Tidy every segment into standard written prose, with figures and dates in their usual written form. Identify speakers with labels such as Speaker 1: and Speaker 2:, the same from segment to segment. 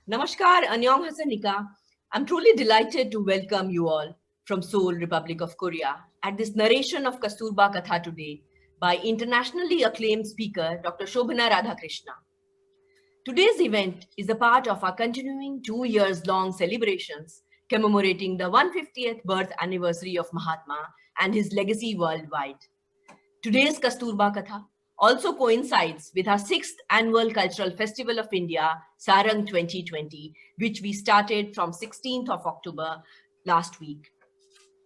Speaker 1: Namaskar, Annyeong Hasanika. I'm truly delighted to welcome you all from Seoul, Republic of Korea, at this narration of Kasturba Katha today by internationally acclaimed speaker Dr. Shobhana Radhakrishna. Today's event is a part of our continuing 2 years long celebrations commemorating the 150th birth anniversary of Mahatma and his legacy worldwide. Today's Kasturba Katha also coincides with our 6th annual Cultural Festival of India, Sarang 2020, which we started from 16th of October last week.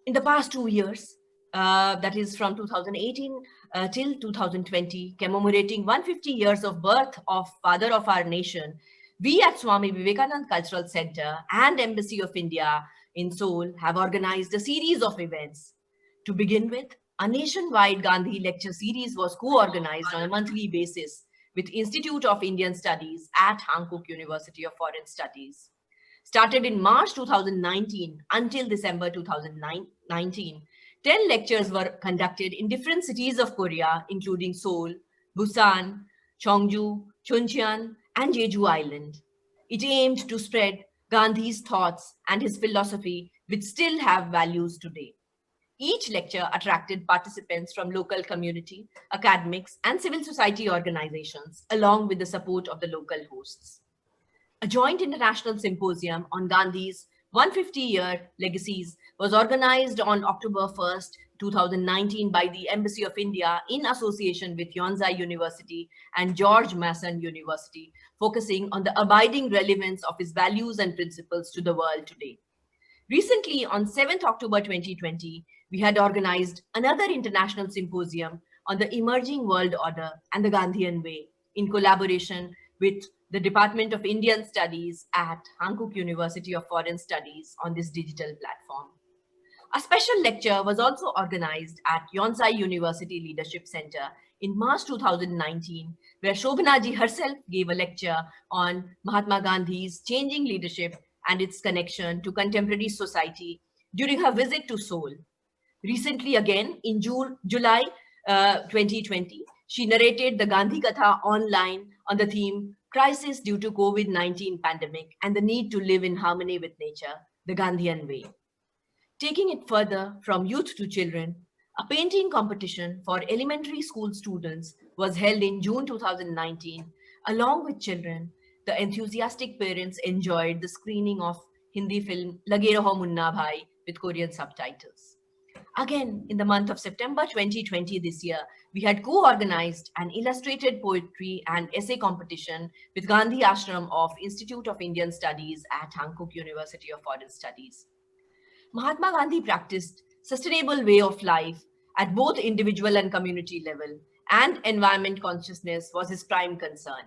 Speaker 1: In the past 2 years, that is from 2018 till 2020, commemorating 150 years of birth of Father of our nation, we at Swami Vivekanand Cultural Center and Embassy of India in Seoul have organized a series of events. To begin with, a nationwide Gandhi lecture series was co-organized on a monthly basis with Institute of Indian Studies at Hankook University of Foreign Studies. Started in March 2019 until December 2019, 10 lectures were conducted in different cities of Korea, including Seoul, Busan, Cheongju, Chuncheon, and Jeju Island. It aimed to spread Gandhi's thoughts and his philosophy, which still have values today. Each lecture attracted participants from local community, academics, and civil society organizations, along with the support of the local hosts. A joint international symposium on Gandhi's 150-year legacies was organized on October 1st, 2019 by the Embassy of India in association with Yonsei University and George Mason University, focusing on the abiding relevance of his values and principles to the world today. Recently, on 7th October 2020, we had organized another international symposium on the emerging world order and the Gandhian way in collaboration with the Department of Indian Studies at Hankook University of Foreign Studies on this digital platform. A special lecture was also organized at Yonsei University Leadership Center in March 2019, where Shobhanaji herself gave a lecture on Mahatma Gandhi's changing leadership and its connection to contemporary society during her visit to Seoul. Recently, again, in July 2020, she narrated the Gandhi Katha online on the theme Crisis due to COVID-19 pandemic and the need to live in harmony with nature, the Gandhian way. Taking it further from youth to children, a painting competition for elementary school students was held in June 2019. Along with children, the enthusiastic parents enjoyed the screening of Hindi film Lage Raho Munna Bhai with Korean subtitles. Again, in the month of September 2020 this year, we had co-organized an illustrated poetry and essay competition with Gandhi Ashram of Institute of Indian Studies at Hankook University of Foreign Studies. Mahatma Gandhi practiced sustainable way of life at both individual and community level, and environment consciousness was his prime concern.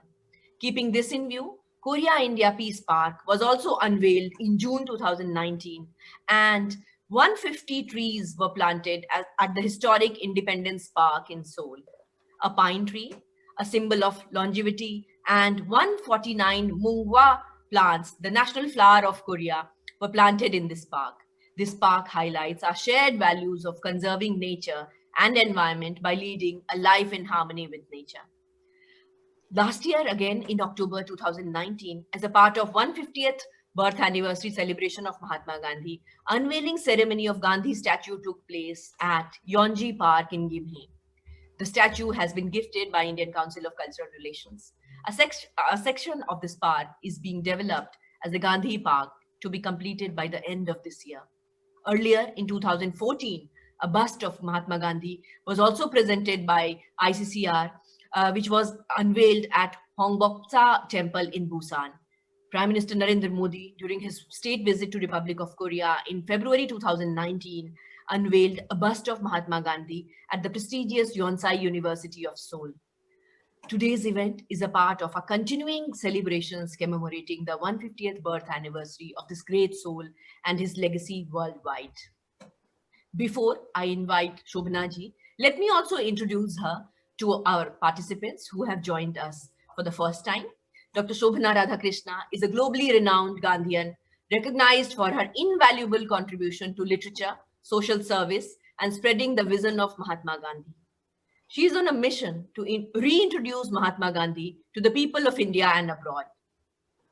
Speaker 1: Keeping this in view, Korea India Peace Park was also unveiled in June 2019, and 150 trees were planted at the historic Independence Park in Seoul. A pine tree, a symbol of longevity, and 149 Mungwa plants, the national flower of Korea, were planted in this park. This park highlights our shared values of conserving nature and environment by leading a life in harmony with nature. Last year, again in October 2019, as a part of 150th birth anniversary celebration of Mahatma Gandhi, unveiling ceremony of Gandhi statue took place at Yonji Park in Gimhae. The statue has been gifted by Indian Council of Cultural Relations. A section of this park is being developed as a Gandhi Park to be completed by the end of this year. Earlier in 2014, a bust of Mahatma Gandhi was also presented by ICCR, which was unveiled at Hongboksa Temple in Busan. Prime Minister Narendra Modi, during his state visit to Republic of Korea in February 2019, unveiled a bust of Mahatma Gandhi at the prestigious Yonsei University of Seoul. Today's event is a part of our continuing celebrations commemorating the 150th birth anniversary of this great soul and his legacy worldwide. Before I invite Shobhanaji, let me also introduce her to our participants who have joined us for the first time. Dr. Shobhana Radhakrishna is a globally renowned Gandhian, recognized for her invaluable contribution to literature, social service, and spreading the vision of Mahatma Gandhi. She is on a mission to reintroduce Mahatma Gandhi to the people of India and abroad.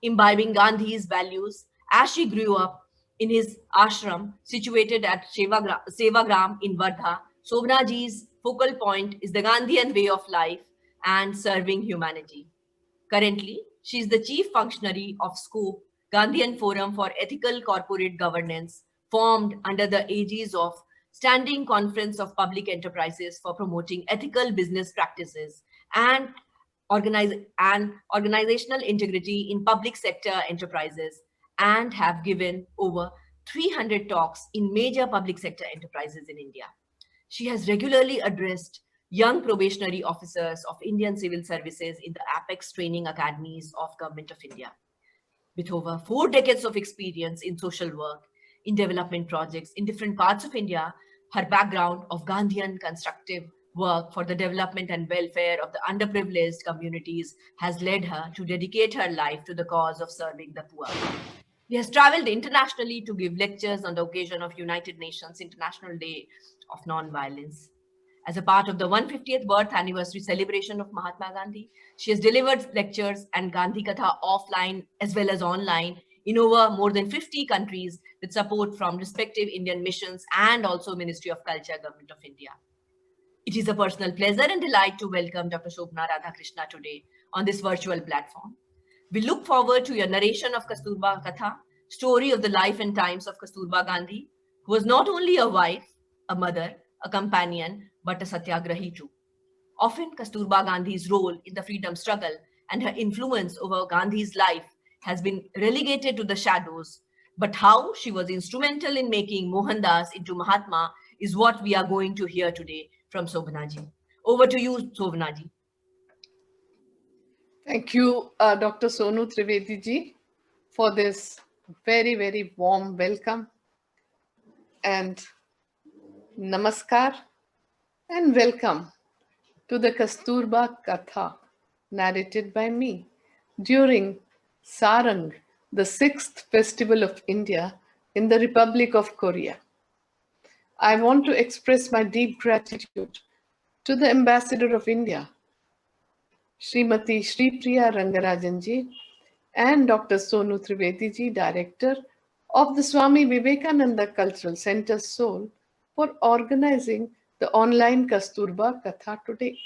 Speaker 1: imbibing Gandhi's values as she grew up in his ashram situated at Sevagram in Wardha. Shobhana ji's focal point is the Gandhian way of life and serving humanity. Currently, she is the chief functionary of SCOPE, Gandhian Forum for Ethical Corporate Governance, formed under the aegis of Standing Conference of Public Enterprises for Promoting Ethical Business Practices and organizational integrity in public sector enterprises, and have given over 300 talks in major public sector enterprises in India. She has regularly addressed young probationary officers of Indian civil services in the Apex training academies of Government of India. With over 4 decades of experience in social work, in development projects in different parts of India, her background of Gandhian constructive work for the development and welfare of the underprivileged communities has led her to dedicate her life to the cause of serving the poor. He has traveled internationally to give lectures on the occasion of United Nations International Day of Non-Violence. As a part of the 150th birth anniversary celebration of Mahatma Gandhi, she has delivered lectures and Gandhi Katha offline as well as online in over more than 50 countries with support from respective Indian missions and also Ministry of Culture, Government of India. It is a personal pleasure and delight to welcome Dr. Shobhana Radhakrishna today on this virtual platform. We look forward to your narration of Kasturba Katha, story of the life and times of Kasturba Gandhi, who was not only a wife, a mother, a companion, but a satyagrahi too. Often Kasturba Gandhi's role in the freedom struggle and her influence over Gandhi's life has been relegated to the shadows, but how she was instrumental in making Mohandas into Mahatma is what we are going to hear today from Shobhana ji. Over to you, Shobhana ji.
Speaker 2: Thank you, Dr. Sonu Trivedi ji, for this very, very warm welcome. And namaskar and welcome to the Kasturba Katha, narrated by me during Sarang, the 6th Festival of India in the Republic of Korea. I want to express my deep gratitude to the Ambassador of India, Srimati Sri Priya Rangarajan ji, and Dr. Sonu Trivedi ji, Director of the Swami Vivekananda Cultural Center, Seoul, for organizing the online Kasturba Katha today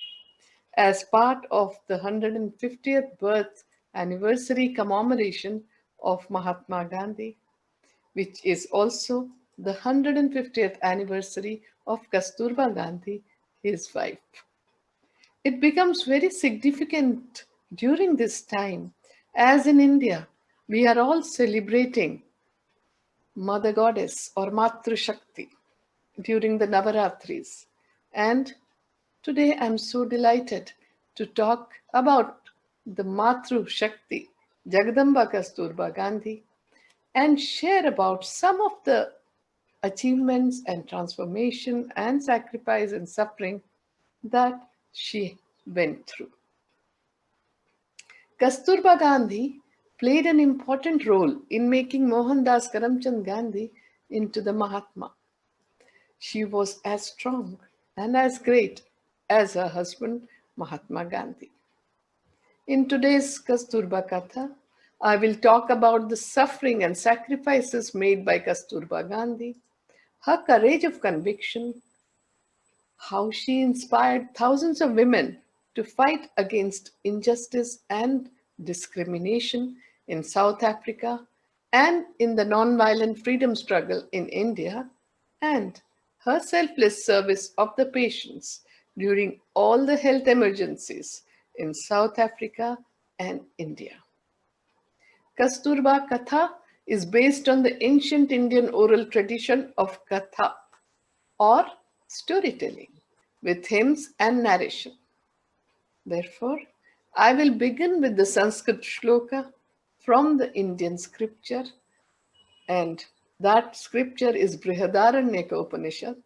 Speaker 2: as part of the 150th birth anniversary commemoration of Mahatma Gandhi, which is also the 150th anniversary of Kasturba Gandhi, his wife. It becomes very significant during this time, as in India, we are all celebrating Mother Goddess or Matru Shakti during the Navaratris. And today I'm so delighted to talk about the Matru Shakti, Jagadamba Kasturba Gandhi, and share about some of the achievements and transformation and sacrifice and suffering that she went through. Kasturba Gandhi played an important role in making Mohandas Karamchand Gandhi into the Mahatma. She was as strong and as great as her husband Mahatma Gandhi. In today's Kasturba Katha, I will talk about the suffering and sacrifices made by Kasturba Gandhi, her courage of conviction, how she inspired thousands of women to fight against injustice and discrimination in South Africa and in the non-violent freedom struggle in India, and her selfless service of the patients during all the health emergencies in South Africa and India. Kasturba Katha is based on the ancient Indian oral tradition of Katha or storytelling with hymns and narration. Therefore, I will begin with the Sanskrit shloka from the Indian scripture, and that scripture is Brihadaranyaka Upanishad,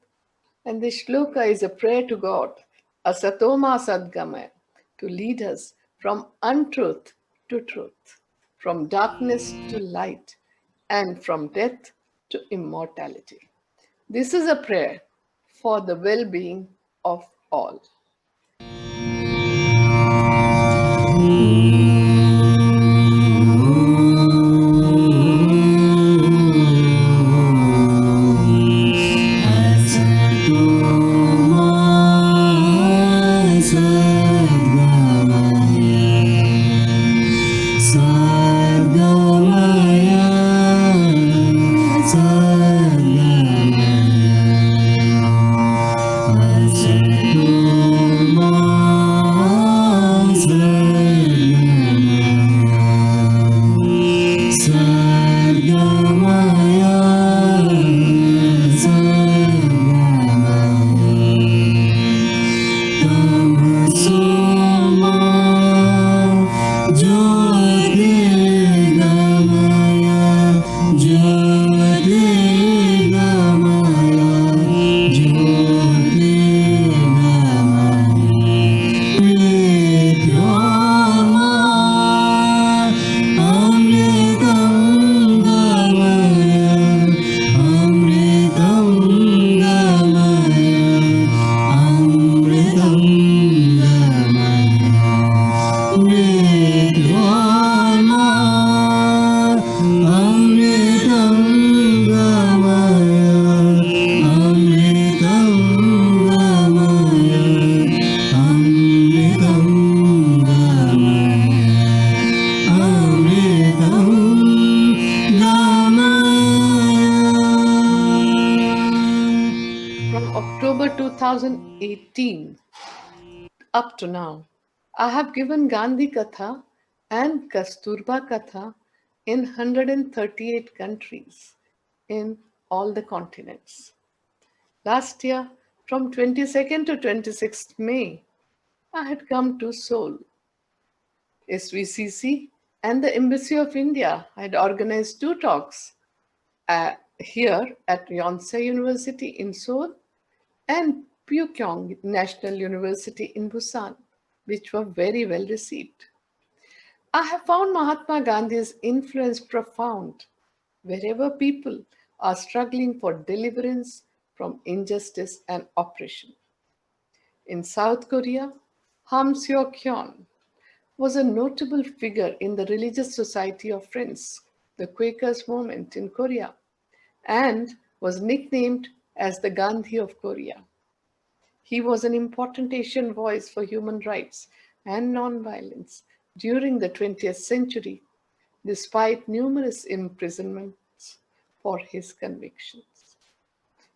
Speaker 2: and the shloka is a prayer to God, Asatoma Sadgamaya, to lead us from untruth to truth, from darkness to light, and from death to immortality. This is a prayer for the well-being of all. 2018 up to now, I have given Gandhi Katha and Kasturba Katha in 138 countries in all the continents. Last year, from 22nd to 26th May, I had come to Seoul. SVCC and the Embassy of India had organized two talks here at Yonsei University in Seoul and Pyeongchang National University in Busan, which were very well received. I have found Mahatma Gandhi's influence profound wherever people are struggling for deliverance from injustice and oppression. In South Korea, Ham Seok-hyun was a notable figure in the Religious Society of Friends, the Quakers movement in Korea, and was nicknamed as the Gandhi of Korea. He was an important Asian voice for human rights and nonviolence during the 20th century, despite numerous imprisonments for his convictions.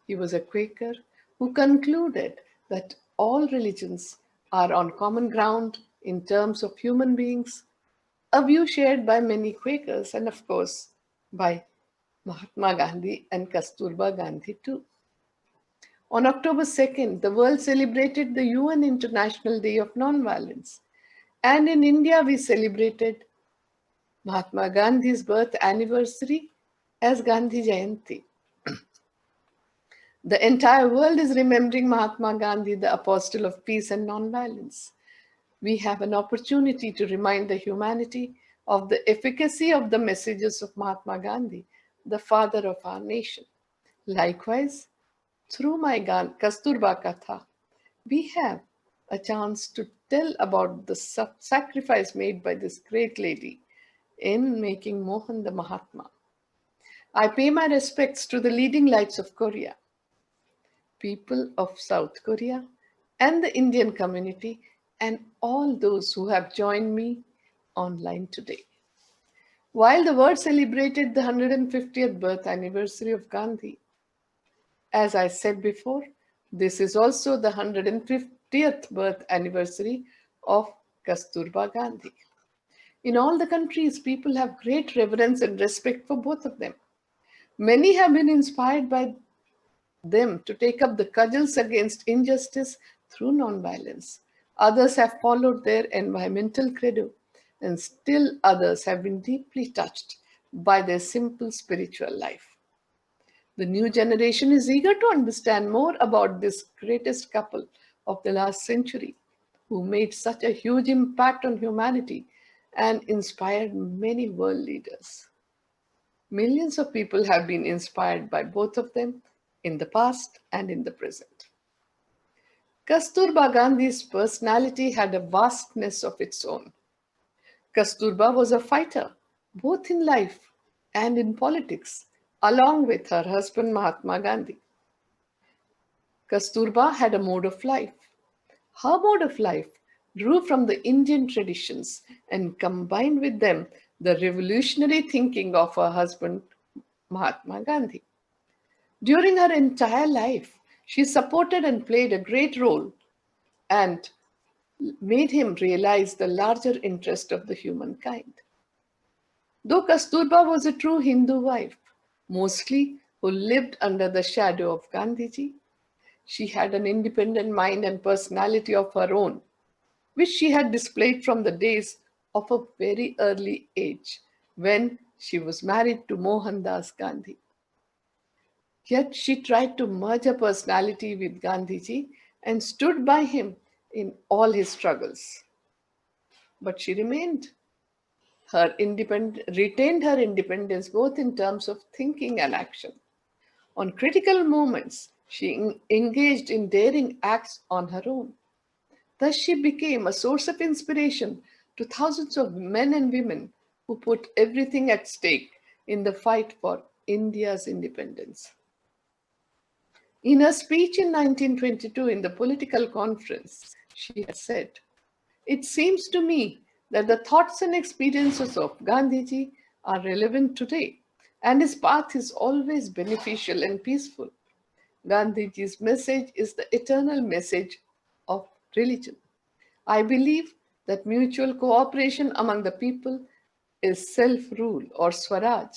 Speaker 2: He was a Quaker who concluded that all religions are on common ground in terms of human beings, a view shared by many Quakers and, of course, by Mahatma Gandhi and Kasturba Gandhi too. On October 2nd, the world celebrated the UN International Day of Nonviolence. And in India, we celebrated Mahatma Gandhi's birth anniversary as Gandhi Jayanti. The entire world is remembering Mahatma Gandhi, the apostle of peace and nonviolence. We have an opportunity to remind the humanity of the efficacy of the messages of Mahatma Gandhi, the father of our nation. Likewise, through my Kasturba Katha, we have a chance to tell about the sacrifice made by this great lady in making Mohan the Mahatma. I pay my respects to the leading lights of Korea, people of South Korea, and the Indian community, and all those who have joined me online today. While the world celebrated the 150th birth anniversary of Gandhi, as I said before, this is also the 150th birth anniversary of Kasturba Gandhi. In all the countries, people have great reverence and respect for both of them. Many have been inspired by them to take up the cudgels against injustice through nonviolence. Others have followed their environmental credo, and still others have been deeply touched by their simple spiritual life. The new generation is eager to understand more about this greatest couple of the last century, who made such a huge impact on humanity and inspired many world leaders. Millions of people have been inspired by both of them in the past and in the present. Kasturba Gandhi's personality had a vastness of its own. Kasturba was a fighter, both in life and in politics, along with her husband Mahatma Gandhi. Kasturba had a mode of life. Her mode of life drew from the Indian traditions and combined with them the revolutionary thinking of her husband Mahatma Gandhi. During her entire life, she supported and played a great role and made him realize the larger interest of the humankind. Though Kasturba was a true Hindu wife, mostly who lived under the shadow of Gandhiji, she had an independent mind and personality of her own, which she had displayed from the days of a very early age when she was married to Mohandas Gandhi. Yet she tried to merge her personality with Gandhiji and stood by him in all his struggles. But she retained her independence both in terms of thinking and action. On critical moments, she engaged in daring acts on her own. Thus, she became a source of inspiration to thousands of men and women who put everything at stake in the fight for India's independence. In her speech in 1922 in the political conference, she had said, "It seems to me that the thoughts and experiences of Gandhiji are relevant today, and his path is always beneficial and peaceful. Gandhiji's message is the eternal message of religion. I believe that mutual cooperation among the people is self-rule or Swaraj.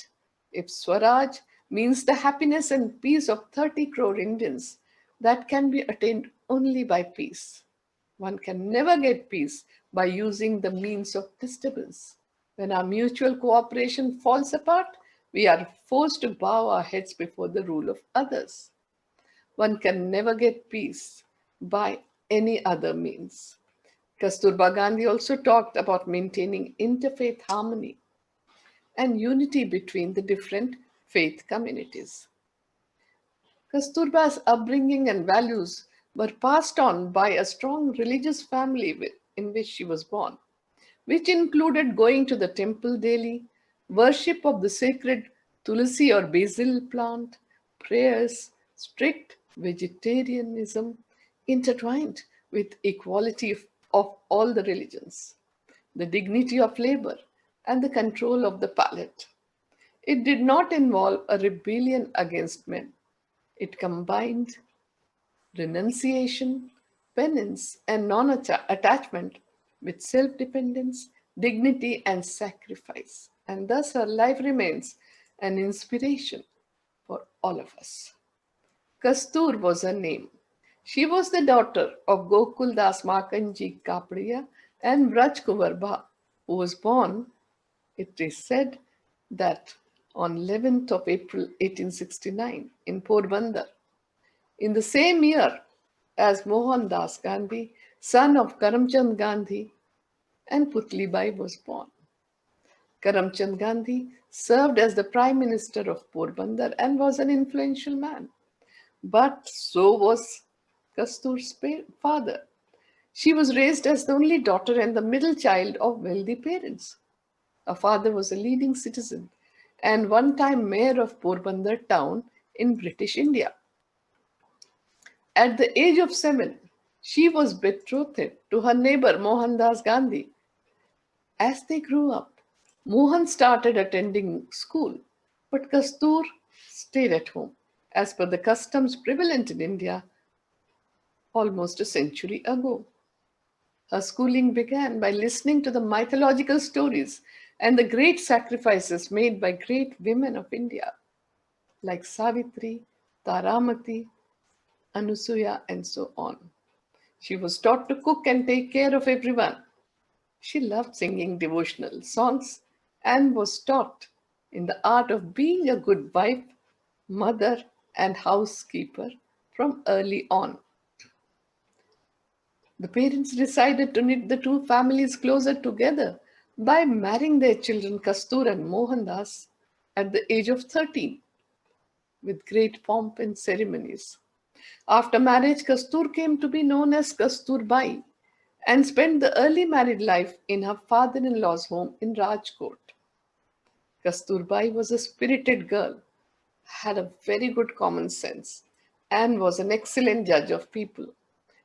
Speaker 2: If Swaraj means the happiness and peace of 30 crore Indians, that can be attained only by peace. One can never get peace by using the means of disturbance. When our mutual cooperation falls apart, we are forced to bow our heads before the rule of others. One can never get peace by any other means. Kasturba Gandhi also talked about maintaining interfaith harmony and unity between the different faith communities. Kasturba's upbringing and values were passed on by a strong religious family in which she was born, which included going to the temple daily, worship of the sacred tulsi or basil plant, prayers, strict vegetarianism, intertwined with equality of all the religions, the dignity of labor, and the control of the palate. It did not involve a rebellion against men. It combined renunciation, penance, and non attachment with self dependence, dignity, and sacrifice. And thus her life remains an inspiration for all of us. Kastur was her name. She was the daughter of Gokul Das Makanji Kapriya and Vraj Kunwar Bha, who was born, it is said, that on 11th of April 1869 in Porbandar, in the same year as Mohandas Gandhi, son of Karamchand Gandhi, and Putlibai was born. Karamchand Gandhi served as the Prime Minister of Porbandar and was an influential man. But so was Kastur's father. She was raised as the only daughter and the middle child of wealthy parents. Her father was a leading citizen and one-time mayor of Porbandar town in British India. At the age of 7, she was betrothed to her neighbor Mohandas Gandhi. As they grew up, Mohan started attending school, but Kastur stayed at home, as per the customs prevalent in India almost a century ago. Her schooling began by listening to the mythological stories and the great sacrifices made by great women of India, like Savitri, Taramati, Anusuya, and so on. She was taught to cook and take care of everyone. She loved singing devotional songs and was taught in the art of being a good wife, mother, and housekeeper from early on. The parents decided to knit the two families closer together by marrying their children Kastur and Mohandas at the age of 13 with great pomp and ceremonies. After marriage, Kastur came to be known as Kasturbai and spent the early married life in her father-in-law's home in Rajkot. Kasturbai was a spirited girl, had a very good common sense, and was an excellent judge of people.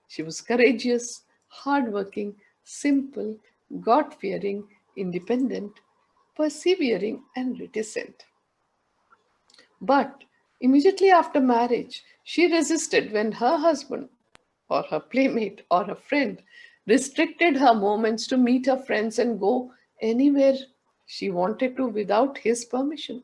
Speaker 2: She was courageous, hardworking, simple, God-fearing, independent, persevering, and reticent. But immediately after marriage, she resisted when her husband or her playmate or her friend restricted her moments to meet her friends and go anywhere she wanted to without his permission.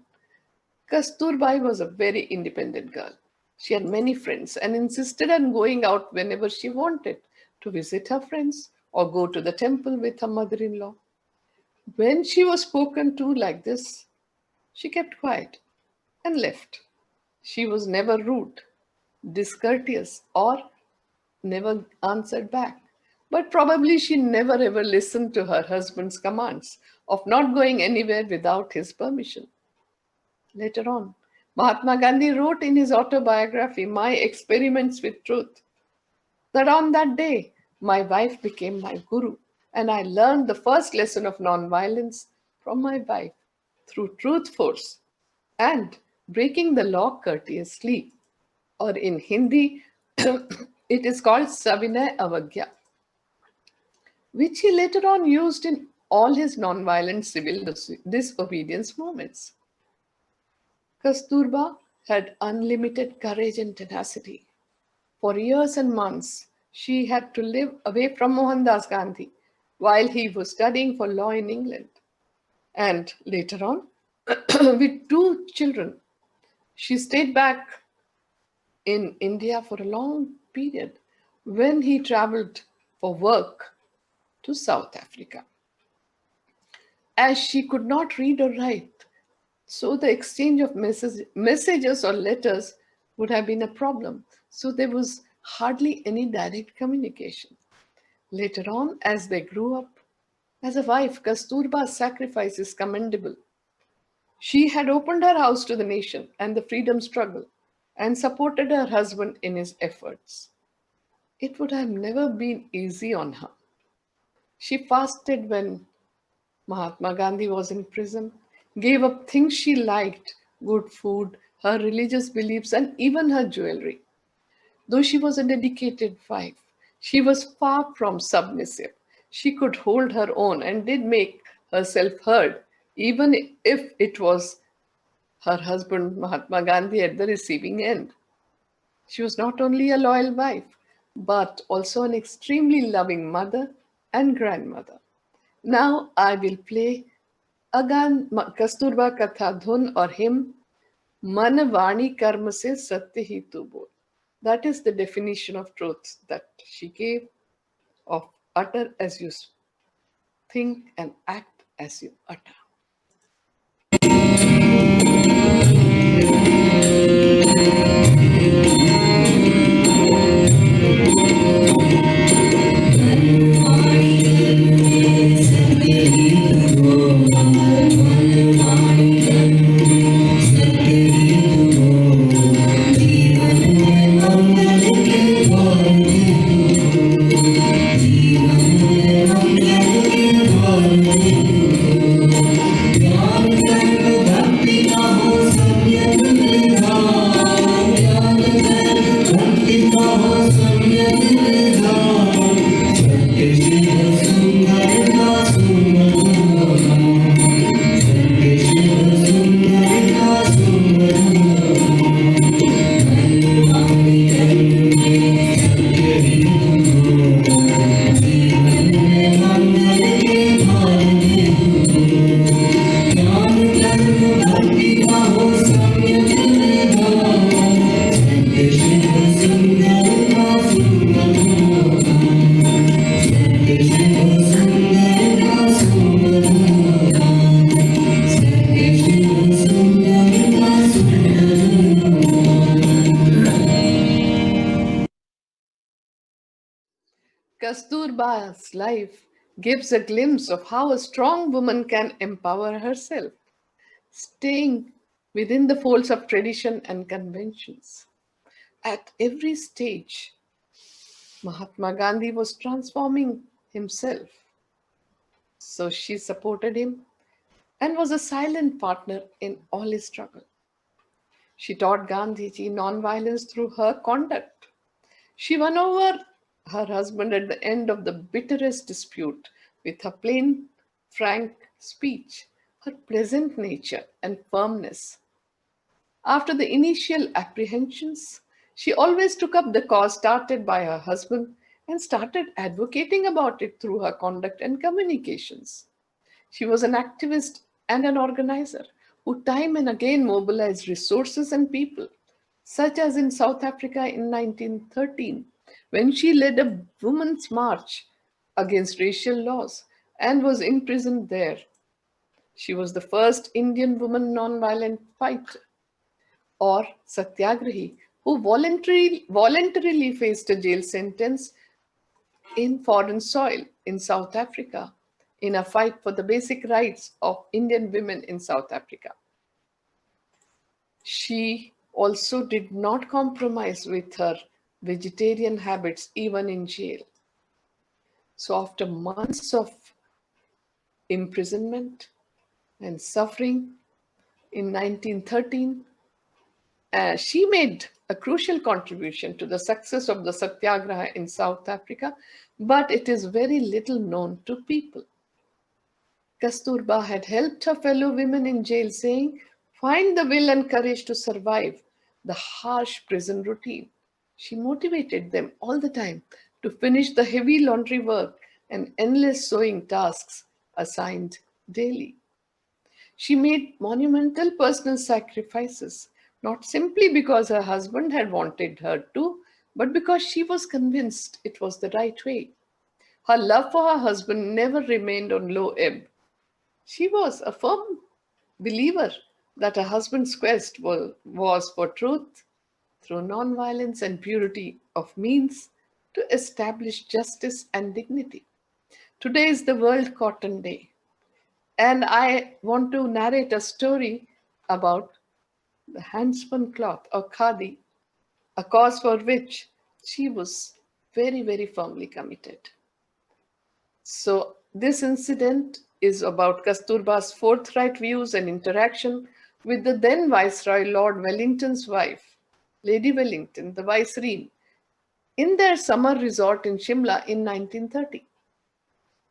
Speaker 2: Kasturbai was a very independent girl. She had many friends and insisted on going out whenever she wanted to visit her friends or go to the temple with her mother-in-law. When she was spoken to like this, she kept quiet and left. She was never rude, discourteous, or never answered back. But probably she never ever listened to her husband's commands of not going anywhere without his permission. Later on, Mahatma Gandhi wrote in his autobiography, My Experiments with Truth, that on that day, my wife became my guru, and I learned the first lesson of nonviolence from my wife through truth force and breaking the law courteously, or in Hindi, it is called Savinay Avagya, which he later on used in all his nonviolent civil disobedience movements. Kasturba had unlimited courage and tenacity. For years and months, she had to live away from Mohandas Gandhi while he was studying for law in England. And later on, with two children, she stayed back in India for a long period when he traveled for work to South Africa. As she could not read or write, so the exchange of messages or letters would have been a problem. So there was hardly any direct communication. Later on, as they grew up, as a wife, Kasturba's sacrifice is commendable. She had opened her house to the nation and the freedom struggle and supported her husband in his efforts. It would have never been easy on her. She fasted when Mahatma Gandhi was in prison, gave up things she liked, good food, her religious beliefs, and even her jewelry. Though she was a dedicated wife, she was far from submissive. She could hold her own and did make herself heard, even if it was her husband Mahatma Gandhi at the receiving end. She was not only a loyal wife, but also an extremely loving mother and grandmother. Now I will play Agan Kasturba Katha Dhun or hymn Man Vani Karma Se Satya Hi Tu Bol. That is the definition of truth that she gave of utter as you think and act as you utter. Kasturba's life gives a glimpse of how a strong woman can empower herself, staying within the folds of tradition and conventions. At every stage, Mahatma Gandhi was transforming himself. So she supported him and was a silent partner in all his struggle. She taught Gandhiji nonviolence through her conduct. She won over her husband at the end of the bitterest dispute with her plain, frank speech, her pleasant nature, and firmness. After the initial apprehensions, she always took up the cause started by her husband and started advocating about it through her conduct and communications. She was an activist and an organizer who time and again mobilized resources and people, such as in South Africa in 1913, when she led a women's march against racial laws and was imprisoned there. She was the first Indian woman nonviolent fighter, or Satyagrahi, who voluntarily faced a jail sentence in foreign soil in South Africa in a fight for the basic rights of Indian women in South Africa. She also did not compromise with her vegetarian habits even in jail. So, after months of imprisonment and suffering in 1913, she made a crucial contribution to the success of the Satyagraha in South Africa, but it is very little known to people. Kasturba had helped her fellow women in jail, saying, "Find the will and courage to survive. the harsh prison routine. She motivated them all the time to finish the heavy laundry work and endless sewing tasks assigned daily. She made monumental personal sacrifices, not simply because her husband had wanted her to, but because she was convinced it was the right way. Her love for her husband never remained on low ebb. She was a firm believer that her husband's quest was for truth through nonviolence and purity of means to establish justice and dignity. Today is the World Cotton Day, and I want to narrate a story about the handspun cloth or khadi, a cause for which she was very, very firmly committed. So, this incident is about Kasturba's forthright views and interaction with the then Viceroy Lord Wellington's wife, Lady Wellington, the Viceroy, in their summer resort in Shimla in 1930.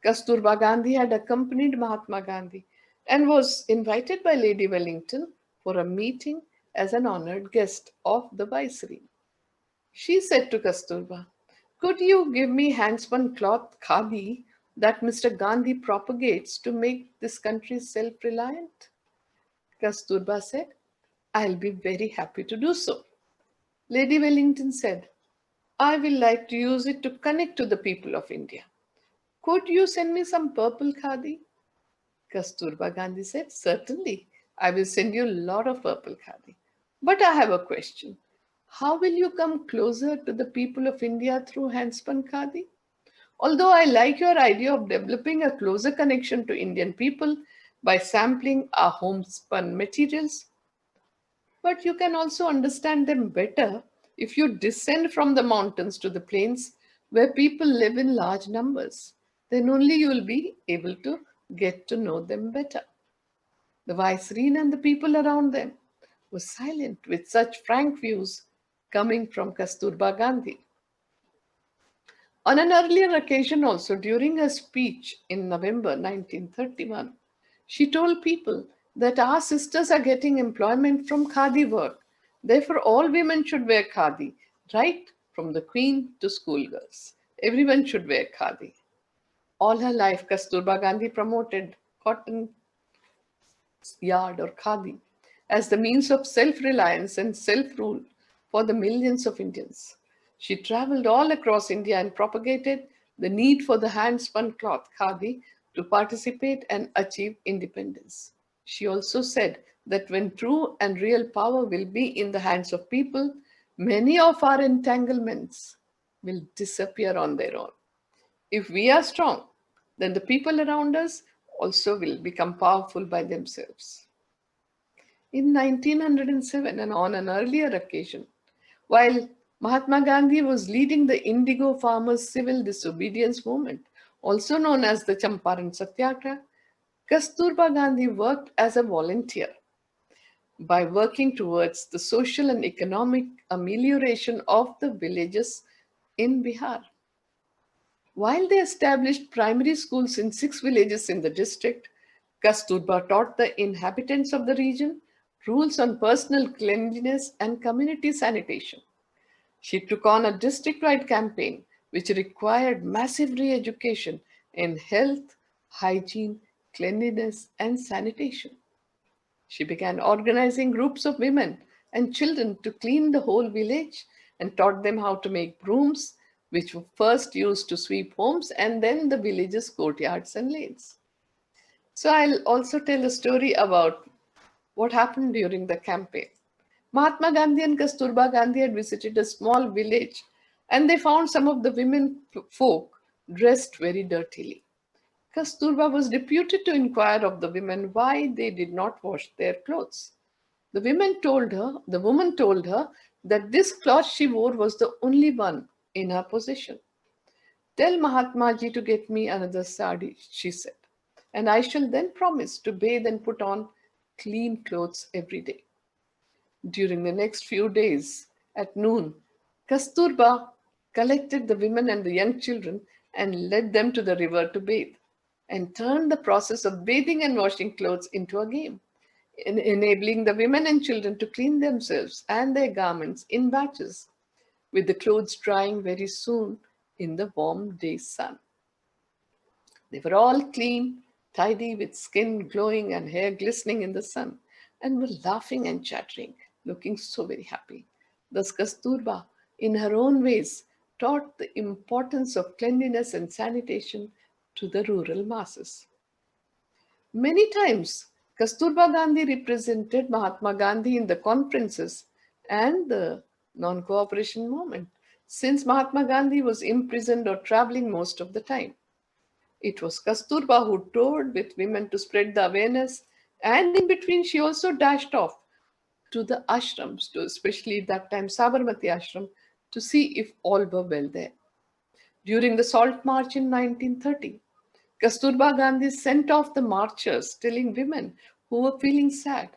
Speaker 2: Kasturba Gandhi had accompanied Mahatma Gandhi and was invited by Lady Wellington for a meeting as an honored guest of the Viceroy. She said to Kasturba, "Could you give me handspun cloth khadi that Mr. Gandhi propagates to make this country self reliant?" Kasturba said, "I'll be very happy to do so." Lady Wellington said, "I will like to use it to connect to the people of India. Could you send me some purple khadi?" Kasturba Gandhi said, "Certainly, I will send you a lot of purple khadi. But I have a question. How will you come closer to the people of India through handspun khadi? Although I like your idea of developing a closer connection to Indian people by sampling our homespun materials, but you can also understand them better if you descend from the mountains to the plains where people live in large numbers. Then only you will be able to get to know them better." The Viceroy and the people around them were silent with such frank views coming from Kasturba Gandhi. On an earlier occasion, also during her speech in November 1931, she told people that our sisters are getting employment from khadi work. Therefore, all women should wear khadi, right from the queen to schoolgirls. Everyone should wear khadi. All her life, Kasturba Gandhi promoted cotton yard or khadi as the means of self-reliance and self-rule for the millions of Indians. She traveled all across India and propagated the need for the hand-spun cloth khadi to participate and achieve independence. She also said that when true and real power will be in the hands of people, many of our entanglements will disappear on their own. If we are strong, then the people around us also will become powerful by themselves. In 1907, and on an earlier occasion, while Mahatma Gandhi was leading the indigo farmers' civil disobedience movement, also known as the Champaran Satyagraha, Kasturba Gandhi worked as a volunteer by working towards the social and economic amelioration of the villages in Bihar. While they established primary schools in 6 villages in the district, Kasturba taught the inhabitants of the region rules on personal cleanliness and community sanitation. She took on a district-wide campaign which required massive re-education in health, hygiene, cleanliness, and sanitation. She began organizing groups of women and children to clean the whole village and taught them how to make brooms, which were first used to sweep homes and then the village's courtyards and lanes. So I'll also tell a story about what happened during the campaign. Mahatma Gandhi and Kasturba Gandhi had visited a small village and they found some of the women folk dressed very dirtily. Kasturba was deputed to inquire of the women why they did not wash their clothes. The woman told her that this cloth she wore was the only one in her possession. "Tell Mahatma ji to get me another sari," she said, "and I shall then promise to bathe and put on clean clothes every day." During the next few days, at noon, Kasturba collected the women and the young children and led them to the river to bathe and turned the process of bathing and washing clothes into a game. enabling the women and children to clean themselves and their garments in batches, with the clothes drying very soon in the warm day sun. They were all clean, tidy, with skin glowing and hair glistening in the sun, and were laughing and chattering, looking so very happy. Thus, Kasturba, in her own ways, taught the importance of cleanliness and sanitation to the rural masses. Many times, Kasturba Gandhi represented Mahatma Gandhi in the conferences and the non cooperation movement, since Mahatma Gandhi was imprisoned or traveling most of the time. It was Kasturba who toured with women to spread the awareness, and in between, she also dashed off to the ashrams, to especially that time Sabarmati ashram, to see if all were well there. During the Salt March in 1930, Kasturba Gandhi sent off the marchers, telling women who were feeling sad,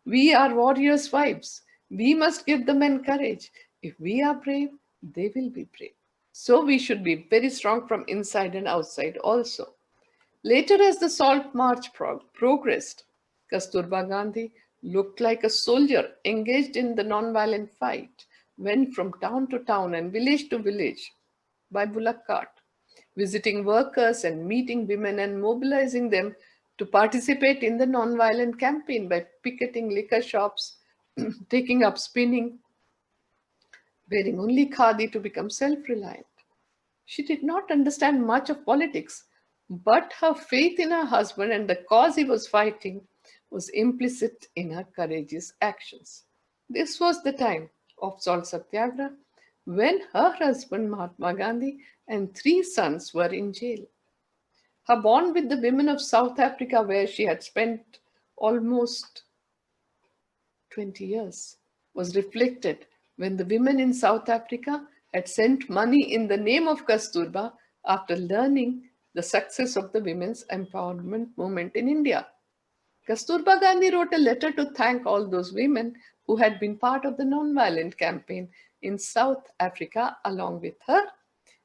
Speaker 2: "We are warriors' wives. We must give the men courage. If we are brave, they will be brave. So we should be very strong from inside and outside also." Later, as the Salt March progressed, Kasturba Gandhi looked like a soldier engaged in the non-violent fight, went from town to town and village to village by bullock cart, visiting workers and meeting women and mobilizing them to participate in the non-violent campaign by picketing liquor shops, taking up spinning, wearing only khadi to become self-reliant. She did not understand much of politics, but her faith in her husband and the cause he was fighting was implicit in her courageous actions. This was the time of Salt Satyagraha, when her husband Mahatma Gandhi and three sons were in jail. Her bond with the women of South Africa, where she had spent almost 20 years, was reflected when the women in South Africa had sent money in the name of Kasturba after learning the success of the women's empowerment movement in India. Kasturba Gandhi wrote a letter to thank all those women who had been part of the non-violent campaign in South Africa along with her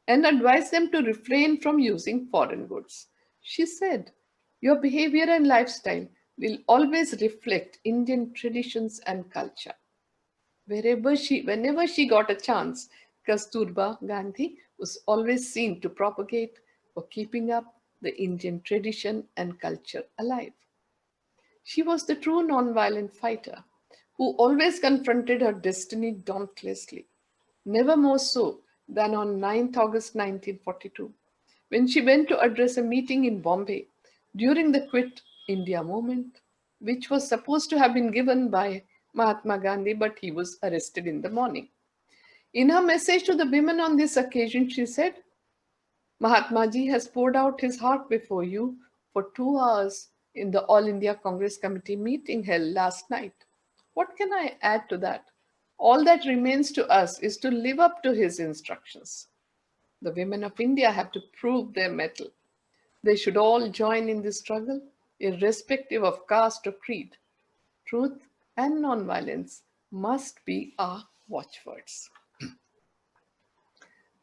Speaker 2: and advised them to refrain from using foreign goods. She said, "Your behavior and lifestyle will always reflect Indian traditions and culture." Whenever she got a chance, Kasturba Gandhi was always seen to propagate or keeping up the Indian tradition and culture alive. She was the true non-violent fighter who always confronted her destiny dauntlessly, never more so than on 9th August 1942, when she went to address a meeting in Bombay during the Quit India movement, which was supposed to have been given by Mahatma Gandhi, but he was arrested in the morning. In her message to the women on this occasion, she said, "Mahatma Ji has poured out his heart before you for 2 hours in the All India Congress Committee meeting held last night. What can I add to that? All that remains to us is to live up to his instructions. The women of India have to prove their mettle. They should all join in this struggle, irrespective of caste or creed. Truth and non-violence must be our watchwords."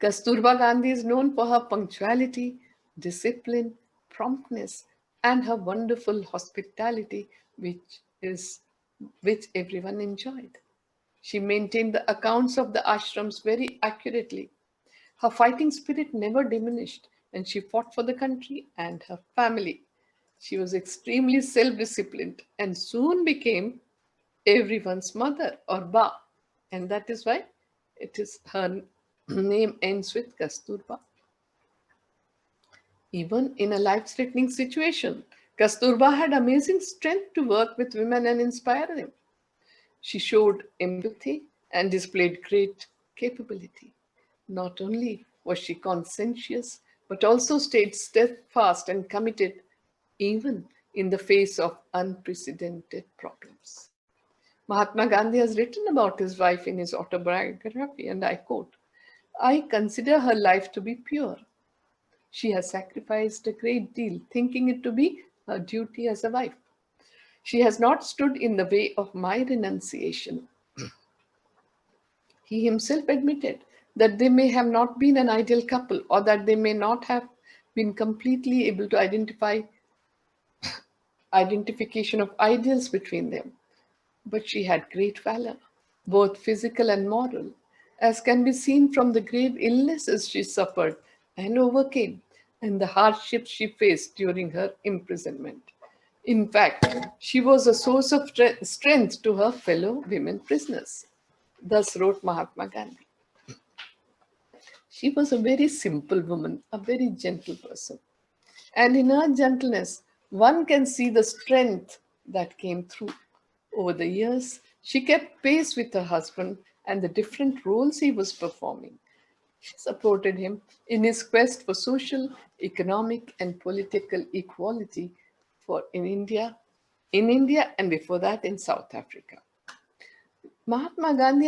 Speaker 2: Kasturba Gandhi is known for her punctuality, discipline, promptness, and her wonderful hospitality, which everyone enjoyed. She maintained the accounts of the ashrams very accurately. Her fighting spirit never diminished, and she fought for the country and her family. She was extremely self-disciplined and soon became everyone's mother or ba, and that is why it is her name ends with Kasturba. Even in a life-threatening situation, Kasturba had amazing strength to work with women and inspire them. She showed empathy and displayed great capability. Not only was she conscientious, but also stayed steadfast and committed even in the face of unprecedented problems. Mahatma Gandhi has written about his wife in his autobiography, and I quote, "I consider her life to be pure. She has sacrificed a great deal, thinking it to be her duty as a wife. She has not stood in the way of my renunciation." He himself admitted that they may have not been an ideal couple or that they may not have been completely able to identify identification of ideals between them. But she had great valor, both physical and moral, as can be seen from the grave illnesses she suffered and overcame, and the hardships she faced during her imprisonment. In fact, she was a source of strength to her fellow women prisoners. Thus wrote Mahatma Gandhi. She was a very simple woman, a very gentle person. And in her gentleness, one can see the strength that came through. Over the years, she kept pace with her husband and the different roles he was performing. She supported him in his quest for social, economic, and political equality in India, and before that in South Africa. Mahatma Gandhi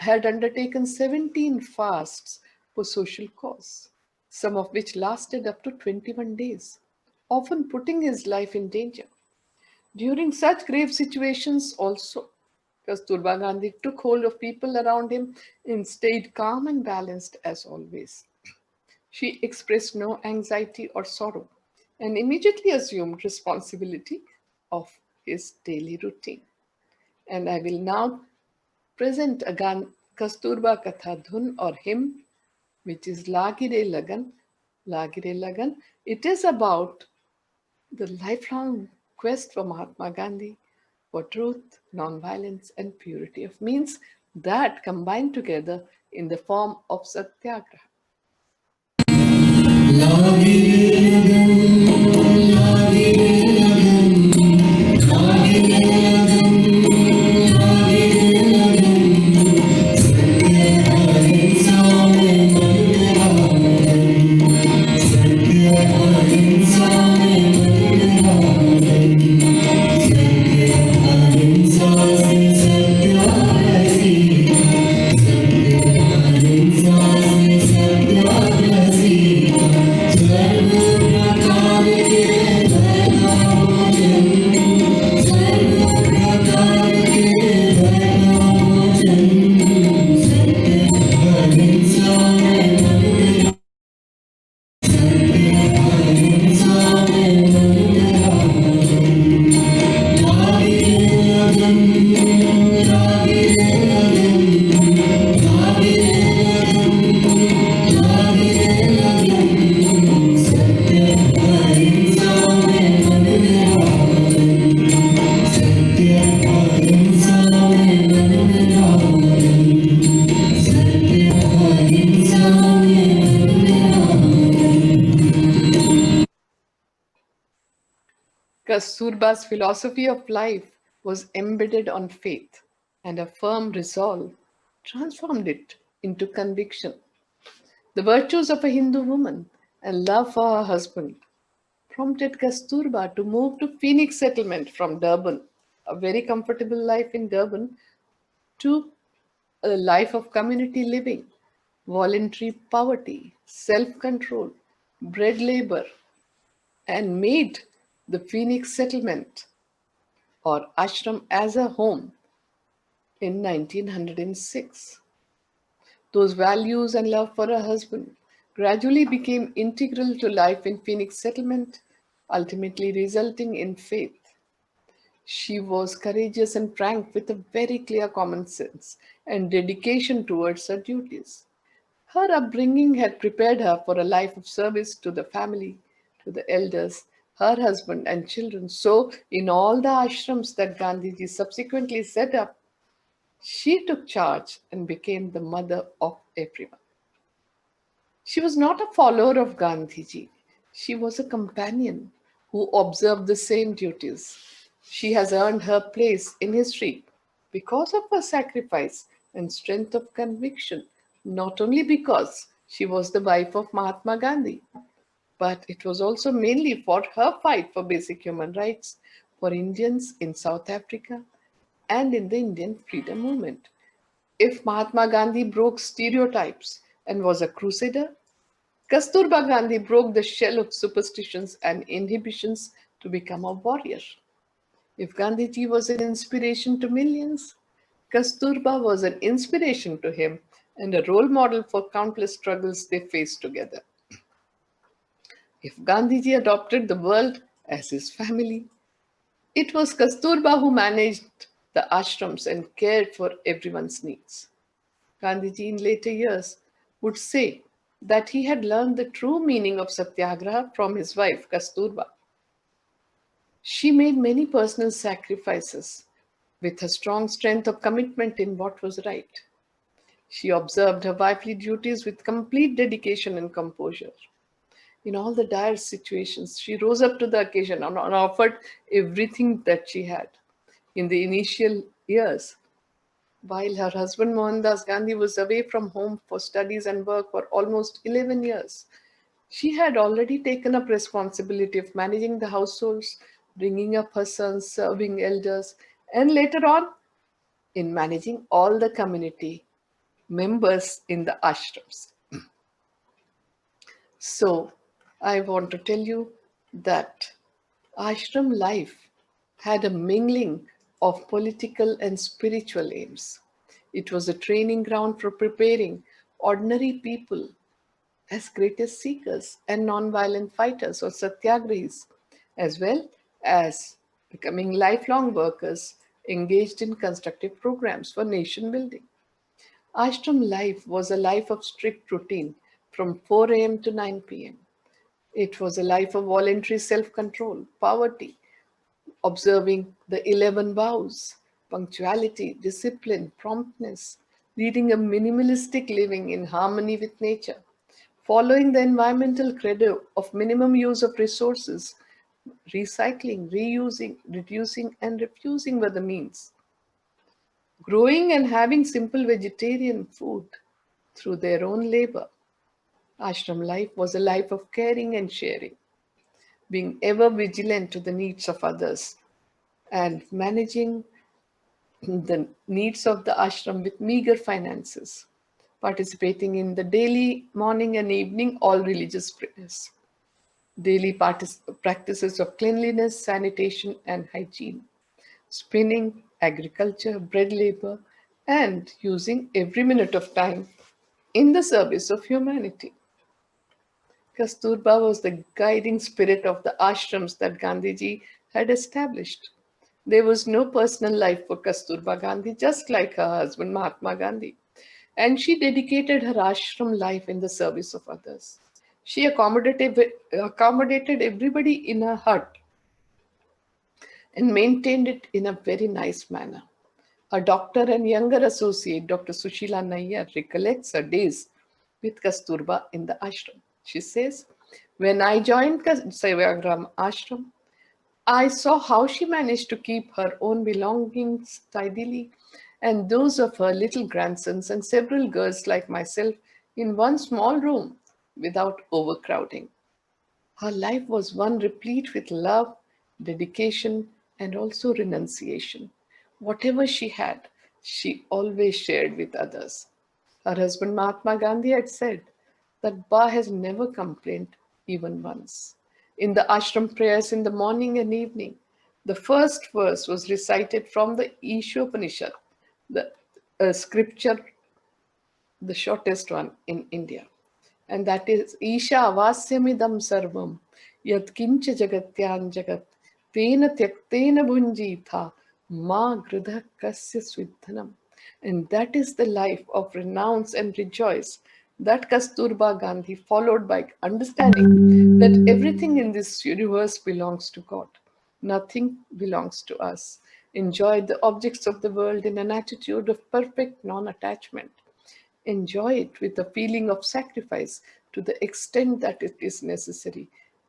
Speaker 2: had undertaken 17 fasts for social cause, some of which lasted up to 21 days, often putting his life in danger. During such grave situations, also, Kasturba Gandhi took hold of people around him and stayed calm and balanced as always. She expressed no anxiety or sorrow and immediately assumed responsibility of his daily routine. And I will now present a Kasturba Katha Dhun or hymn, which is Lagire Lagan. Lagire Lagan. It is about the lifelong quest for Mahatma Gandhi for truth, non-violence, and purity of means that combine together in the form of satyagraha. Kasturba's philosophy of life was embedded on faith, and a firm resolve transformed it into conviction. The virtues of a Hindu woman and love for her husband prompted Kasturba to move to Phoenix settlement from Durban, a very comfortable life in Durban, to a life of community living, voluntary poverty, self control, bread labor, and made the Phoenix settlement or ashram as a home in 1906. Those values and love for her husband gradually became integral to life in Phoenix settlement, ultimately resulting in faith. She was courageous and frank with a very clear common sense and dedication towards her duties. Her upbringing had prepared her for a life of service to the family, to the elders, her husband, and children. So, in all the ashrams that Gandhiji subsequently set up, she took charge and became the mother of everyone. She was not a follower of Gandhiji. She was a companion who observed the same duties. She has earned her place in history because of her sacrifice and strength of conviction, not only because she was the wife of Mahatma Gandhi, but it was also mainly for her fight for basic human rights for Indians in South Africa and in the Indian freedom movement. If Mahatma Gandhi broke stereotypes and was a crusader, Kasturba Gandhi broke the shell of superstitions and inhibitions to become a warrior. If Gandhiji was an inspiration to millions, Kasturba was an inspiration to him and a role model for countless struggles they faced together. If Gandhiji adopted the world as his family, It was Kasturba who managed the ashrams and cared for everyone's needs. Gandhiji in later years would say that he had learned the true meaning of satyagraha from his wife Kasturba. She made many personal sacrifices with her strong strength of commitment in what was right. She observed her wifely duties with complete dedication and composure. In all the dire situations, she rose up to the occasion and offered everything that she had. In the initial years, while her husband Mohandas Gandhi was away from home for studies and work for almost 11 years, she had already taken up responsibility of managing the households, bringing up her sons, serving elders, and later on in managing all the community members in the ashrams. So, I want to tell you that ashram life had a mingling of political and spiritual aims. It was a training ground for preparing ordinary people as greatest seekers and non-violent fighters or satyagrahis, as well as becoming lifelong workers engaged in constructive programs for nation building. Ashram life was a life of strict routine from 4 a.m. to 9 p.m. It was a life of voluntary self-control, poverty, observing the 11 vows, punctuality, discipline, promptness, leading a minimalistic living in harmony with nature, following the environmental credo of minimum use of resources, recycling, reusing, reducing, and refusing were the means. Growing and having simple vegetarian food through their own labor. Ashram life was a life of caring and sharing, being ever vigilant to the needs of others and managing the needs of the ashram with meager finances, participating in the daily morning and evening all religious prayers, daily practices of cleanliness, sanitation, and hygiene, spinning, agriculture, bread labor, and using every minute of time in the service of humanity. Kasturba was the guiding spirit of the ashrams that Gandhiji had established. There was no personal life for Kasturba Gandhi, just like her husband Mahatma Gandhi. And she dedicated her ashram life in the service of others. She accommodated everybody in her hut and maintained it in a very nice manner. Her doctor and younger associate, Dr. Sushila Nayyar, recollects her days with Kasturba in the ashram. She says, when I joined Sevagram ashram, I saw how she managed to keep her own belongings tidily and those of her little grandsons and several girls like myself in one small room without overcrowding. Her life was one replete with love, dedication, and also renunciation. Whatever she had, she always shared with others. Her husband Mahatma Gandhi had said that Ba has never complained even once. In the ashram prayers in the morning and evening, the first verse was recited from the Ishopanishad, the scripture, the shortest one in India. And that is Isha avasyamidam sarvam yat kincha jagatyan jagat tena tyaktena bhunjitha ma gridha kasya svidhanam. And that is the life of renounce and rejoice that Kasturba Gandhi followed by understanding that everything in this universe belongs to God. Nothing belongs to us. Enjoy the objects of the world in an attitude of perfect non-attachment. Enjoy it with a feeling of sacrifice to the extent that it is necessary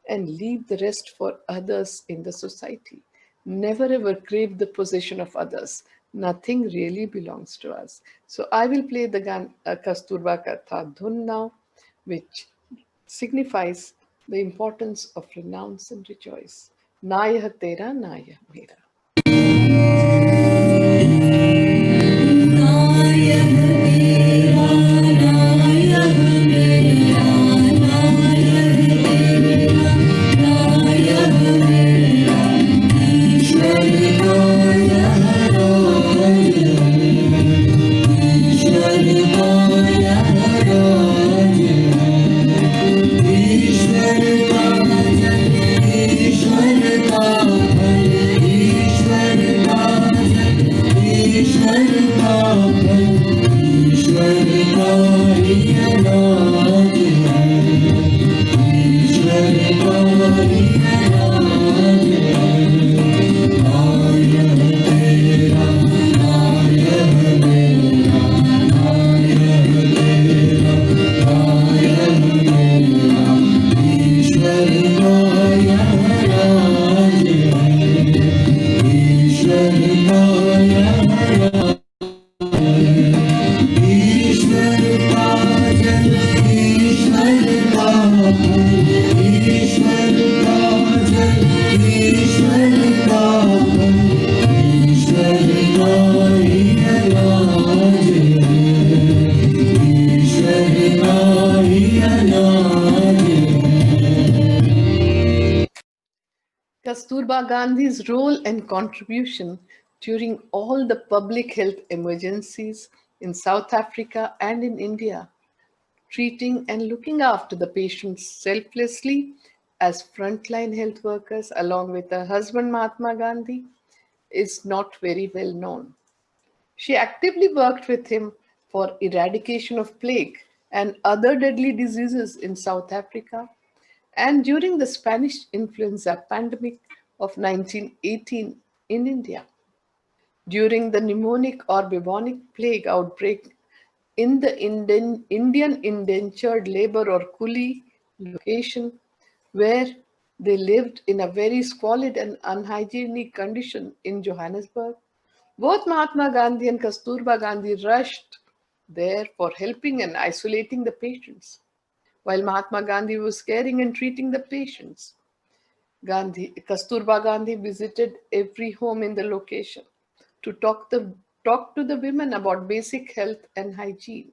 Speaker 2: and leave the rest for others in the society. Never ever crave the possession of others. Nothing really belongs to us. So I will play the Kasturba Katha Dhun now, which signifies the importance of renounce and rejoice. Naya tera, naya mera.
Speaker 3: Ishwar ka
Speaker 2: Kasturba Gandhi's role and contribution during all the public health emergencies in South Africa and in India, treating and looking after the patients selflessly as frontline health workers along with her husband Mahatma Gandhi, is not very well known. She actively worked with him for eradication of plague and other deadly diseases in South Africa and during the Spanish influenza pandemic of 1918 in India. During the pneumonic or bubonic plague outbreak in the Indian indentured labor or coolie location, where they lived in a very squalid and unhygienic condition in Johannesburg, both Mahatma Gandhi and Kasturba Gandhi rushed there for helping and isolating the patients. While Mahatma Gandhi was caring and treating the patients, Kasturba Gandhi visited every home in the location to talk to the women about basic health and hygiene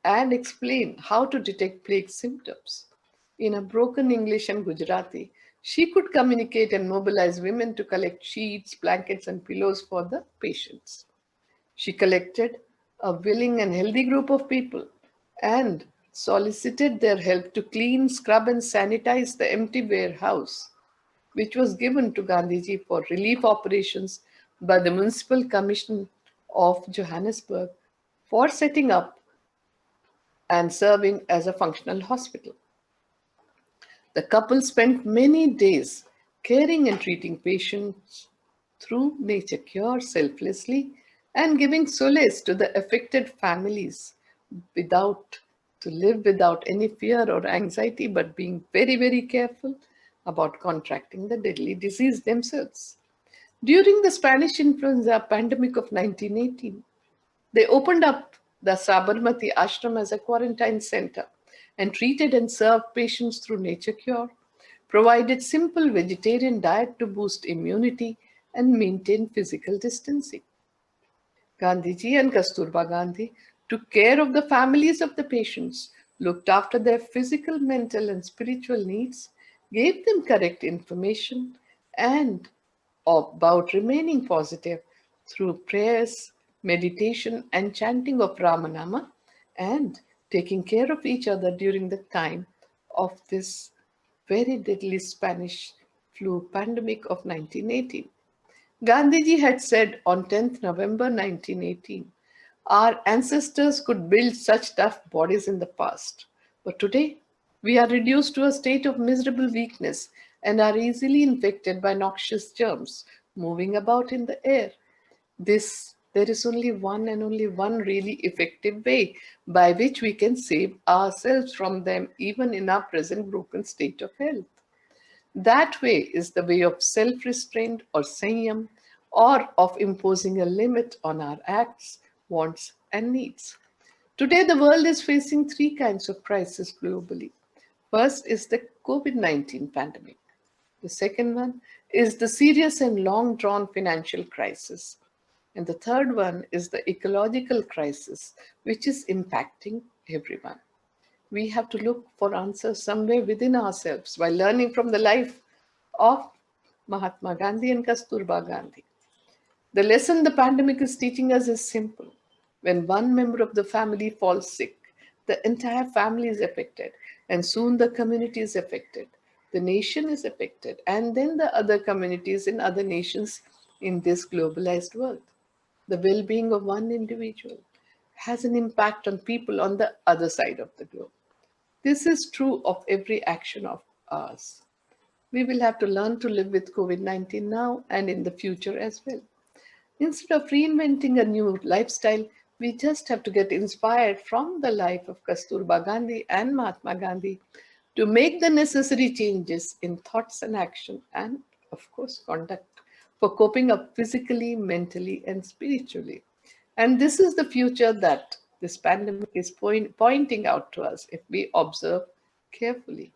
Speaker 2: and explain how to detect plague symptoms. In a broken English and Gujarati, she could communicate and mobilize women to collect sheets, blankets, and pillows for the patients. She collected a willing and healthy group of people and solicited their help to clean, scrub, and sanitize the empty warehouse, which was given to Gandhiji for relief operations by the Municipal Commission of Johannesburg for setting up and serving as a functional hospital. The couple spent many days caring and treating patients through nature cure selflessly and giving solace to the affected families without to live without any fear or anxiety, but being very, very careful about contracting the deadly disease themselves. During the Spanish influenza pandemic of 1918, they opened up the Sabarmati ashram as a quarantine center and treated and served patients through nature cure, provided simple vegetarian diet to boost immunity and maintain physical distancing. Gandhiji and Kasturba Gandhi took care of the families of the patients, looked after their physical, mental, and spiritual needs, gave them correct information, and about remaining positive through prayers, meditation, and chanting of Ramanama, and taking care of each other during the time of this very deadly Spanish flu pandemic of 1918. Gandhiji had said on 10th November 1918, our ancestors could build such tough bodies in the past, but today we are reduced to a state of miserable weakness and are easily infected by noxious germs moving about in the air. There is only one and only one really effective way by which we can save ourselves from them even in our present broken state of health. That way is the way of self-restraint or sanyam, or of imposing a limit on our acts, wants, and needs. Today, the world is facing three kinds of crises globally. First is the COVID-19 pandemic. The second one is the serious and long-drawn financial crisis. And the third one is the ecological crisis, which is impacting everyone. We have to look for answers somewhere within ourselves while learning from the life of Mahatma Gandhi and Kasturba Gandhi. The lesson the pandemic is teaching us is simple. When one member of the family falls sick, the entire family is affected, and soon the community is affected. The nation is affected, and then the other communities in other nations in this globalized world. The well being of one individual has an impact on people on the other side of the globe. This is true of every action of ours. We will have to learn to live with COVID-19 now and in the future as well. Instead of reinventing a new lifestyle, we just have to get inspired from the life of Kasturba Gandhi and Mahatma Gandhi to make the necessary changes in thoughts and action and, of course, conduct for coping up physically, mentally, and spiritually. And this is the future that this pandemic is pointing out to us if we observe carefully.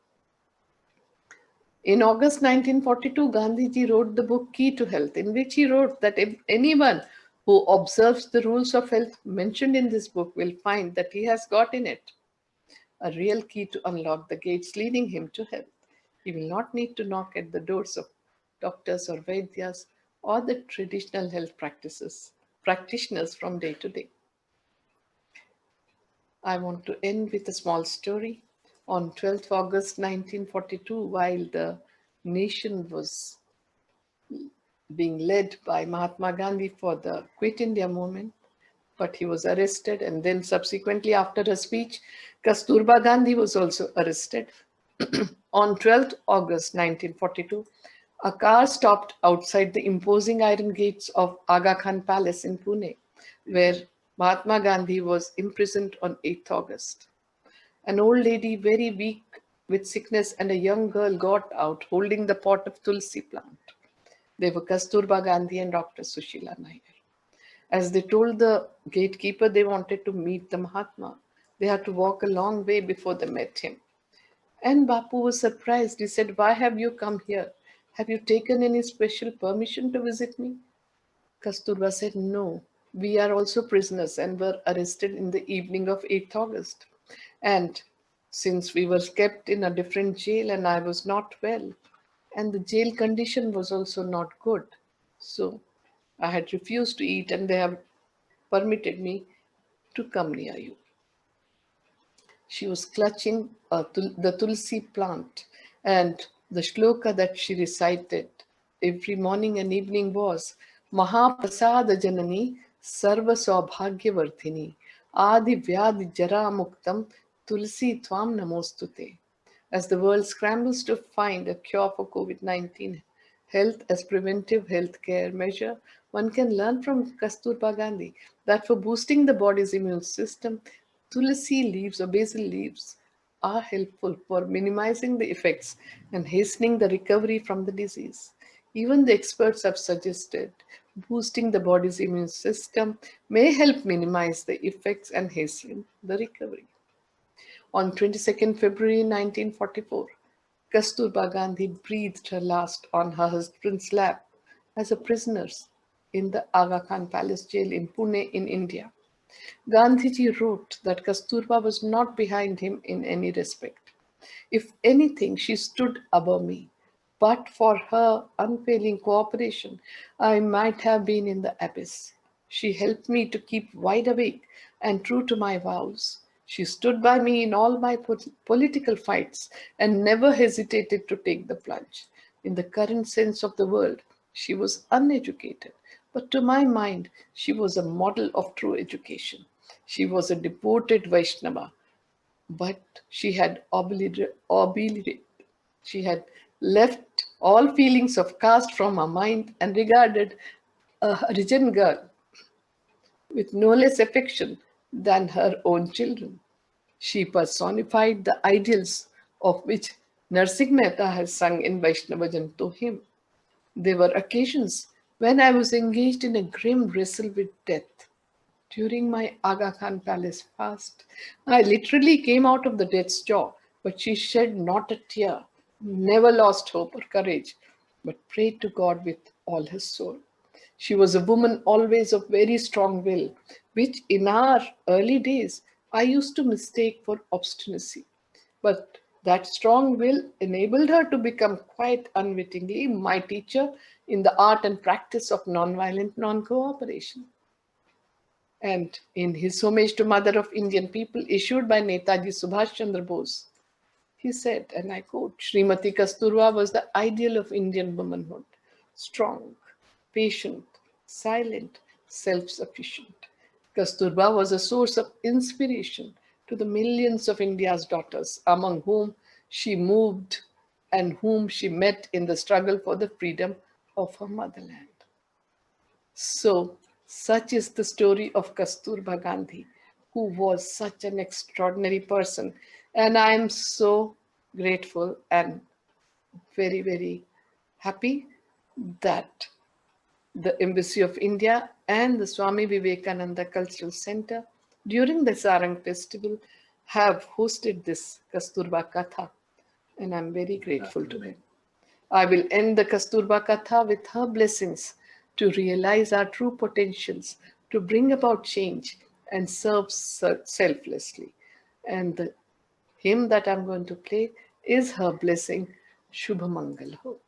Speaker 2: In August 1942, Gandhiji wrote the book Key to Health, in which he wrote that if anyone who observes the rules of health mentioned in this book will find that he has got in it a real key to unlock the gates leading him to health. He will not need to knock at the doors of doctors or vaidyas or the traditional health practitioners from day to day. I want to end with a small story. On 12th August 1942, while the nation was being led by Mahatma Gandhi for the Quit India movement, but he was arrested, and then subsequently after a speech, Kasturba Gandhi was also arrested. On 12th August 1942, a car stopped outside the imposing iron gates of Aga Khan Palace in Pune, where Mahatma Gandhi was imprisoned on 8th August. An old lady, very weak with sickness, and a young girl got out holding the pot of tulsi plant. They were Kasturba Gandhi and Dr. Sushila Nair. As they told the gatekeeper they wanted to meet the Mahatma, they had to walk a long way before they met him. And Bapu was surprised. He said, "Why have you come here? Have you taken any special permission to visit me?" Kasturba said, "No, we are also prisoners and were arrested in the evening of 8th August. And since we were kept in a different jail and I was not well, and the jail condition was also not good, so I had refused to eat and they have permitted me to come near you." She was clutching the tulsi plant, and the shloka that she recited every morning and evening was Mahaprasada Janani Sarva Saubhagyavardhini Adi Vyadi Jara Muktam Tulsi Tvam Namostute. As the world scrambles to find a cure for COVID-19, health as preventive health care measure, one can learn from Kasturba Gandhi that for boosting the body's immune system, tulsi leaves or basil leaves are helpful for minimizing the effects and hastening the recovery from the disease. Even the experts have suggested boosting the body's immune system may help minimize the effects and hasten the recovery. On 22nd February 1944, Kasturba Gandhi breathed her last on her husband's lap as a prisoner in the Aga Khan Palace jail in Pune in India. Gandhiji wrote that Kasturba was not behind him in any respect. If anything, she stood above me. But for her unfailing cooperation, I might have been in the abyss. She helped me to keep wide awake and true to my vows. She stood by me in all my political fights and never hesitated to take the plunge. In the current sense of the word, she was uneducated, but to my mind, she was a model of true education. She was a devoted Vaishnava, but she had left all feelings of caste from her mind and regarded a Harijan girl with no less affection than her own children. She personified the ideals of which Narsingh Mehta has sung in Vaishnavajan to him. There were occasions when I was engaged in a grim wrestle with death. During my Aga Khan Palace fast, I literally came out of the death's jaw, but she shed not a tear, never lost hope or courage, but prayed to God with all her soul. She was a woman always of very strong will, which in our early days I used to mistake for obstinacy. But that strong will enabled her to become quite unwittingly my teacher in the art and practice of nonviolent non-cooperation. And in his homage to Mother of Indian People issued by Netaji Subhash Chandra Bose, he said, and I quote, Srimati Kasturba was the ideal of Indian womanhood, strong, patient, silent, self-sufficient. Kasturba was a source of inspiration to the millions of India's daughters, among whom she moved and whom she met in the struggle for the freedom of her motherland. So, such is the story of Kasturba Gandhi, who was such an extraordinary person. And I am so grateful and very, very happy that the Embassy of India and the Swami Vivekananda Cultural Center during the Sarang Festival have hosted this Kasturba Katha, and I'm very grateful to them. I will end the Kasturba Katha with her blessings to realize our true potentials, to bring about change and serve selflessly. And the hymn that I'm going to play is her blessing, Shubha Mangal Ho.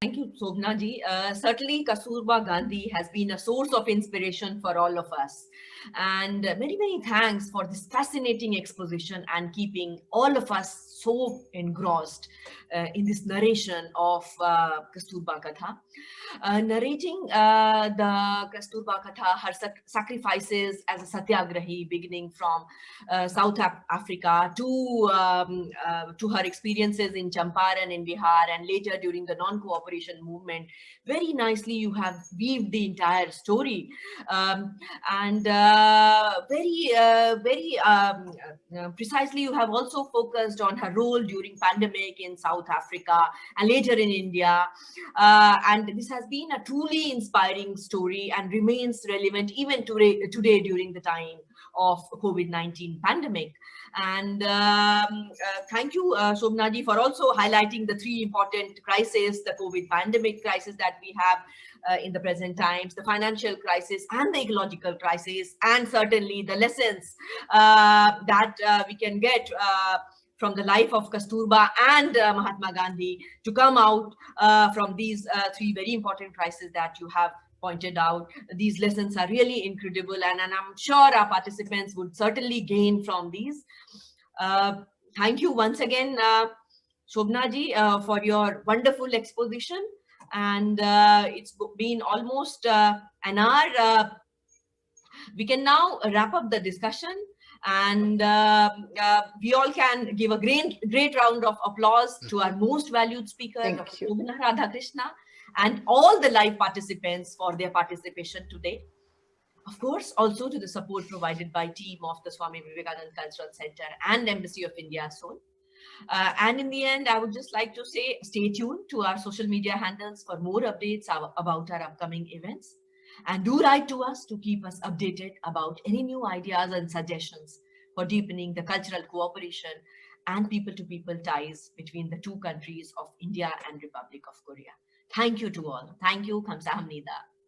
Speaker 1: Thank you, Shobna ji. Certainly, Kasturba Gandhi has been a source of inspiration for all of us. And many, many thanks for this fascinating exposition and keeping all of us so engrossed in this narration of Kasturba Katha. Narrating the Kasturba Katha, her sacrifices as a satyagrahi, beginning from South Africa to her experiences in Champaran in Bihar and later during the non-cooperation movement. Very nicely you have weaved the entire story, and very precisely you have also focused on her role during pandemic in South Africa and later in India, and this has been a truly inspiring story and remains relevant even today during the time of COVID-19 pandemic. And thank you, Shobna ji, for also highlighting the three important crises: the COVID pandemic crisis that we have in the present times, the financial crisis and the ecological crisis, and certainly the lessons that we can get from the life of Kasturba and Mahatma Gandhi to come out from these three very important crises that you have pointed out. These lessons are really incredible, and I'm sure our participants would certainly gain from these. Thank you once again, Shobna ji, for your wonderful exposition. And it's been almost an hour. We can now wrap up the discussion, and we all can give a great round of applause to our most valued speaker, Dr. Shobna Radhakrishna, and all the live participants for their participation today. Of course, also to the support provided by team of the Swami Vivekananda Cultural Center and Embassy of India, Seoul. And in the end, I would just like to say, stay tuned to our social media handles for more updates about our upcoming events. And do write to us to keep us updated about any new ideas and suggestions for deepening the cultural cooperation and people-to-people ties between the two countries of India and Republic of Korea. Thank you to all. Thank you. Kamsahamnida.